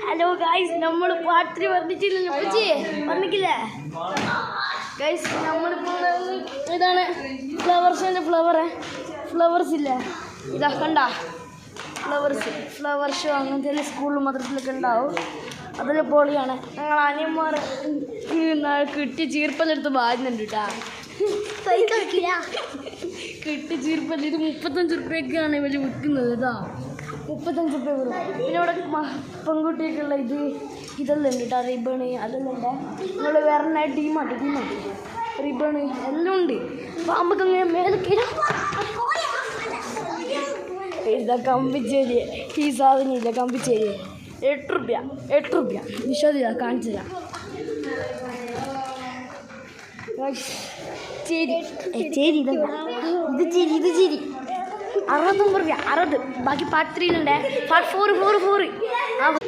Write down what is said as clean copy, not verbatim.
Hello guys, നമ്മൾ part 3 പറഞ്ഞിട്ടില്ലല്ലോ. പറഞ്ഞിട്ടില്ലേ ഗൈസ്? നമ്മളിപ്പോൾ ഇതാണ് ഫ്ലവേഴ്സിൻ്റെ ഫ്ലവേഴ്സ് ഇല്ലേ, ഇതാ കണ്ട ഫ്ലവർ ഷോ അങ്ങനത്തെ സ്കൂളിലും മദ്രസിലൊക്കെ ഉണ്ടാവും. അതൊക്കെ പൊളിയാണ്. ഞങ്ങൾ അനിയന്മാർ കിട്ടി ചീർപ്പലെടുത്ത് വാരുന്നുണ്ട് കേട്ടാ. കിട്ടി ചീർപ്പൽ ഇത് 35 റുപ്യക്കാണ് ഇവർ വിൽക്കുന്നത് കേട്ടോ. 35 റുപ്യ വരും. പിന്നെ ഇവിടെ പെൺകുട്ടിയൊക്കെയുള്ള ഇതെല്ലാം ഉണ്ട് കേട്ടോ. റിബണ് അതെല്ലാം ഉണ്ട്. നിങ്ങൾ വേറെ ടീമാണ് റിബണ് എല്ലാം ഉണ്ട്. അപ്പോൾ നമുക്കങ്ങനെ മേലെ ഇതാ കമ്പിച്ചേരി. ഈ സാധനം ഇല്ല കമ്പിച്ചേരി 8 റുപ്യ വിശ്വസിച്ച കാണിച്ചു തരാം. ചേരി ഇത് ചേരി 69 റുപ്യ 60. ബാക്കി പാർട്ട് 3 ഉണ്ട്. പാർട്ട് 4